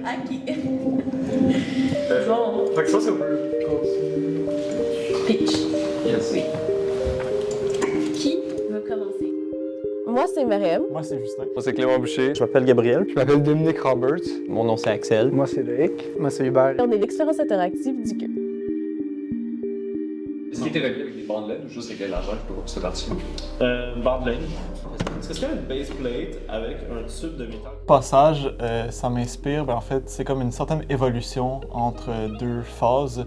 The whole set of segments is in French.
Acquis. Bon. Fait que ça, c'est un peu... Pitch. Yes. Oui. Qui veut commencer? Moi, c'est Mariam. Moi, c'est Justin. Moi, c'est Clément Boucher. Je m'appelle Gabriel. Je m'appelle Dominique Roberts. Mon nom, c'est Axel. Moi, c'est Loïc. Moi, c'est Hubert. On est l'expérience interactive du CUE. Est-ce qu'il était relié avec des bandes LED ou juste avec les largeurs pour se partir? Bande LED. Est-ce qu'il y a une base plate avec un tube de métal? Passage, ça m'inspire. En fait, c'est comme une certaine évolution entre deux phases.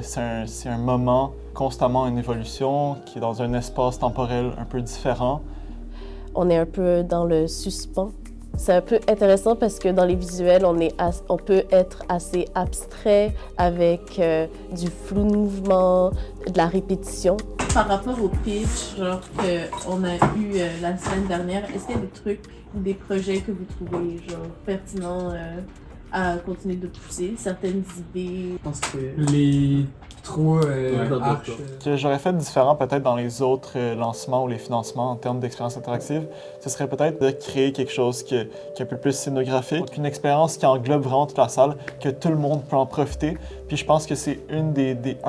C'est un moment constamment en évolution qui est dans un espace temporel un peu différent. On est un peu dans le suspens. C'est un peu intéressant parce que dans les visuels, on peut être assez abstrait avec du flou de mouvement, de la répétition. Par rapport au pitch qu'on a eu la semaine dernière, est-ce qu'il y a des trucs ou des projets que vous trouvez pertinents à continuer de pousser, certaines idées? Je pense que les trois arches... Que j'aurais fait différent peut-être dans les autres lancements ou les financements en termes d'expérience interactive, ce serait peut-être de créer quelque chose qui est un peu plus scénographique, une expérience qui englobe vraiment toute la salle, que tout le monde peut en profiter. Puis je pense que c'est un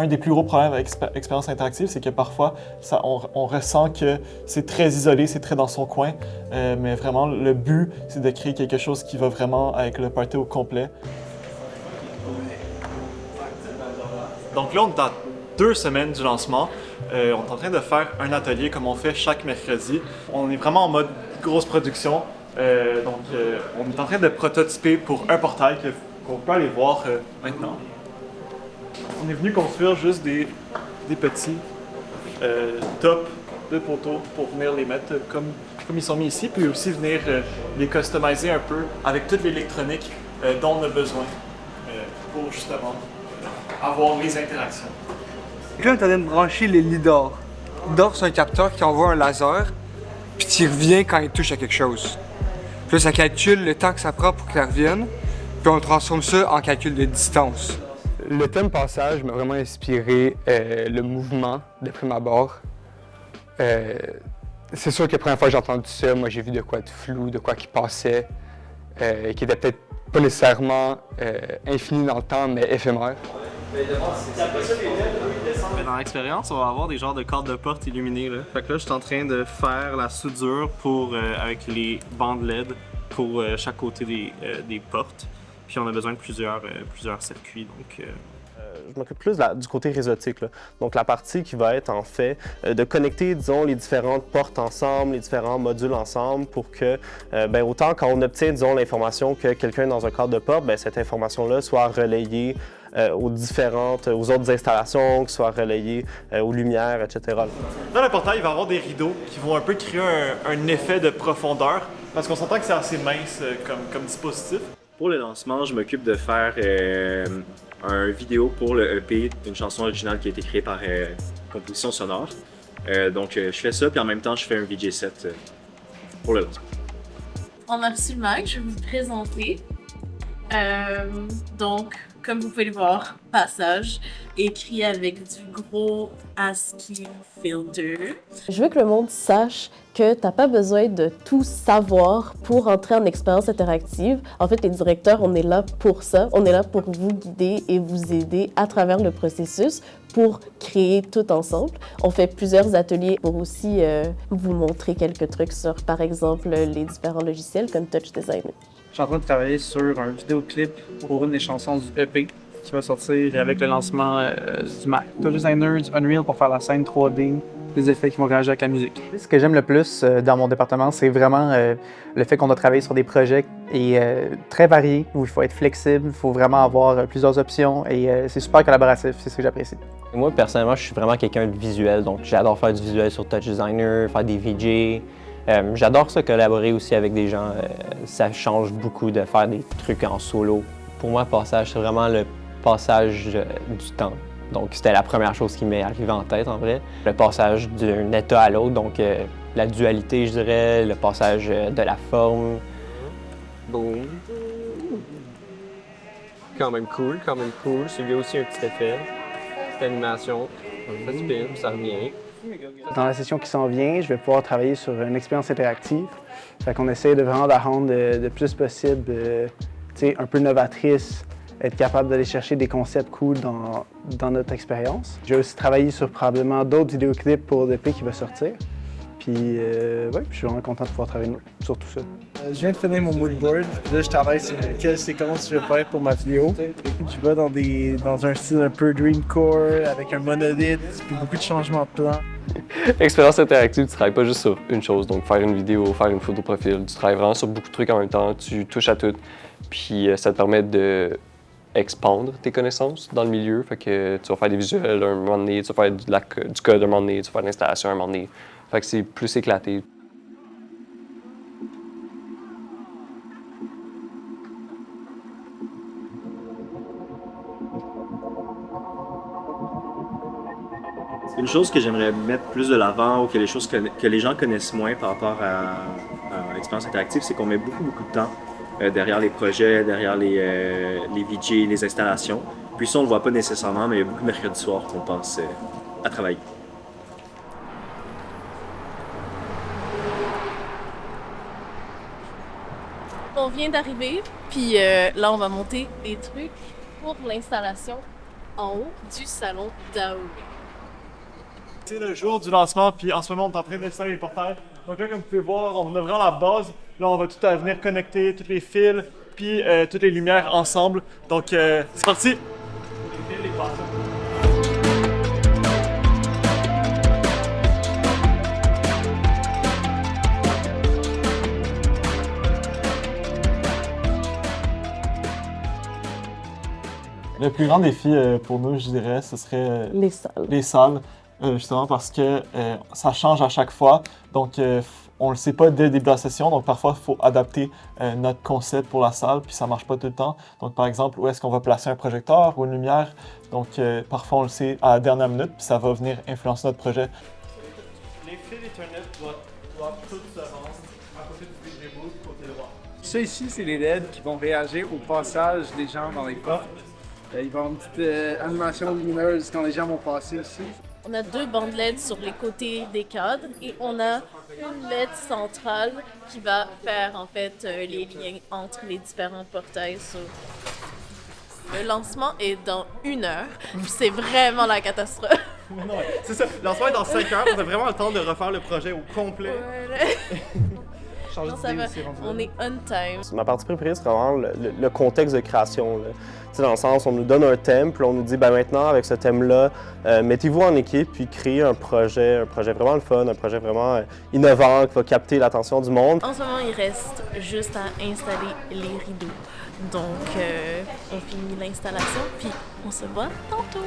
des plus gros problèmes avec expérience interactive, c'est que parfois on ressent que c'est très isolé, c'est très dans son coin, mais vraiment le but c'est de créer quelque chose qui va vraiment avec le party au complet. Donc là, on est dans 2 semaines du lancement. On est en train de faire un atelier comme on fait chaque mercredi. On est vraiment en mode grosse production. On est en train de prototyper pour un portail qu'on peut aller voir maintenant. On est venu construire juste des petits tops de poteaux pour venir les mettre comme ils sont mis ici, puis aussi venir les customiser un peu avec toute l'électronique dont on a besoin pour justement avoir les interactions. Là, on est en train de brancher les lidars. Lidar, c'est un capteur qui envoie un laser, puis qui revient quand il touche à quelque chose. Puis là, ça calcule le temps que ça prend pour que ça revienne, puis on transforme ça en calcul de distance. Le thème passage m'a vraiment inspiré le mouvement de prime abord. C'est sûr que la première fois que j'ai entendu ça, moi j'ai vu de quoi de flou, de quoi qui passait, qui était peut-être pas nécessairement infini dans le temps, mais éphémère. Dans l'expérience, on va avoir des genres de cordes de porte illuminées. Là. Fait que là, je suis en train de faire la soudure avec les bandes LED pour chaque côté des portes. Puis on a besoin de plusieurs circuits. Donc, je m'occupe plus du côté réseautique, là. Donc la partie qui va être en fait de connecter, disons, les différentes portes ensemble, les différents modules ensemble pour que, autant quand on obtient, disons, l'information que quelqu'un est dans un cadre de porte, cette information-là soit relayée aux autres installations, qui soit relayée aux lumières, etc. Dans le portail, il va y avoir des rideaux qui vont un peu créer un effet de profondeur parce qu'on s'entend que c'est assez mince comme dispositif. Pour le lancement, je m'occupe de faire un vidéo pour le EP d'une chanson originale qui a été créée par Composition Sonore. Donc je fais ça, puis en même temps je fais un VJ set pour le lancement. On a reçu le mic, je vais vous présenter. Donc, comme vous pouvez le voir, passage écrit avec du gros ASCII filter. Je veux que le monde sache que t'as pas besoin de tout savoir pour entrer en expérience interactive. En fait, les directeurs, on est là pour ça. On est là pour vous guider et vous aider à travers le processus pour créer tout ensemble. On fait plusieurs ateliers pour aussi vous montrer quelques trucs sur, par exemple, les différents logiciels comme Touch Designer. je suis en train de travailler sur un vidéoclip pour une des chansons du EP qui va sortir avec le lancement du Mac. Touch Designer, du Unreal pour faire la scène 3D, des effets qui vont réagir avec la musique. Ce que j'aime le plus dans mon département, c'est vraiment le fait qu'on a travaillé sur des projets très variés, où il faut être flexible, il faut vraiment avoir plusieurs options et c'est super collaboratif, c'est ce que j'apprécie. Moi, personnellement, je suis vraiment quelqu'un de visuel, donc j'adore faire du visuel sur Touch Designer, faire des VJ. J'adore ça, collaborer aussi avec des gens. Ça change beaucoup de faire des trucs en solo. Pour moi, passage, c'est vraiment le passage du temps. Donc, c'était la première chose qui m'est arrivée en tête, en vrai. Le passage d'un état à l'autre, donc la dualité, je dirais, le passage de la forme. Boom. Quand même cool. Celui-là aussi un petit effet. Petite animation. Ça spin, ça revient. Dans la session qui s'en vient, je vais pouvoir travailler sur une expérience interactive. Fait qu'on essaie de vraiment la rendre le plus possible un peu novatrice, être capable d'aller chercher des concepts cool dans notre expérience. J'ai aussi travaillé sur probablement d'autres vidéoclips pour l'EP qui va sortir. Puis, ouais, je suis vraiment content de pouvoir travailler sur tout ça. Je viens de finir mon moodboard. Là, je travaille sur quelle séquence je vais faire pour ma vidéo. Je vais dans un style un peu dreamcore, avec un monolithe, puis beaucoup de changements de plan. Expérience interactive, tu travailles pas juste sur une chose, donc faire une vidéo, faire une photo profil. Tu travailles vraiment sur beaucoup de trucs en même temps, tu touches à tout. Puis ça te permet de expandre tes connaissances dans le milieu. Fait que tu vas faire des visuels un moment donné, tu vas faire du code un moment donné, tu vas faire de l'installation un moment donné. Fait que c'est plus éclaté. Une chose que j'aimerais mettre plus de l'avant ou que les gens connaissent moins par rapport à l'expérience interactive, c'est qu'on met beaucoup de temps derrière les projets, derrière les VJ, les installations. Puis ça, on ne le voit pas nécessairement, mais il y a beaucoup de mercredis soirs qu'on passe à travailler. On vient d'arriver, puis là, on va monter des trucs pour l'installation en haut du salon d'Aoi. C'est le jour du lancement, puis en ce moment, on est en train d'installer les portails. Donc là, comme vous pouvez voir, on a vraiment la base. Là, on va tout à venir connecter tous les fils, puis toutes les lumières ensemble. Donc, c'est parti! Le plus grand défi pour nous, je dirais, ce serait les salles. Justement parce que ça change à chaque fois. Donc, on ne le sait pas dès le début de la session. Donc, parfois, il faut adapter notre concept pour la salle, puis ça ne marche pas tout le temps. Donc, par exemple, où est-ce qu'on va placer un projecteur ou une lumière? Donc, parfois, on le sait à la dernière minute, puis ça va venir influencer notre projet. Les fils Ethernet doivent tous se rendre à côté du VJ Booth, côté droit. Ça ici, c'est les LED qui vont réagir au passage des gens dans les portes. Il va y avoir une petite animation lumineuse quand les gens vont passer ici. On a 2 bandes LED sur les côtés des cadres et on a une LED centrale qui va faire en fait les liens entre les différents portails. Le lancement est dans 1 heure, puis c'est vraiment la catastrophe. Non, c'est ça. Le lancement est dans 5 heures, on a vraiment le temps de refaire le projet au complet. Non, ça va. On est on time. Ma partie préférée, c'est vraiment le contexte de création. Là. Dans le sens, on nous donne un thème, puis on nous dit, ben maintenant, avec ce thème-là, mettez-vous en équipe, puis créez un projet vraiment le fun, un projet vraiment innovant, qui va capter l'attention du monde. En ce moment, il reste juste à installer les rideaux. Donc, on finit l'installation, puis on se voit tantôt.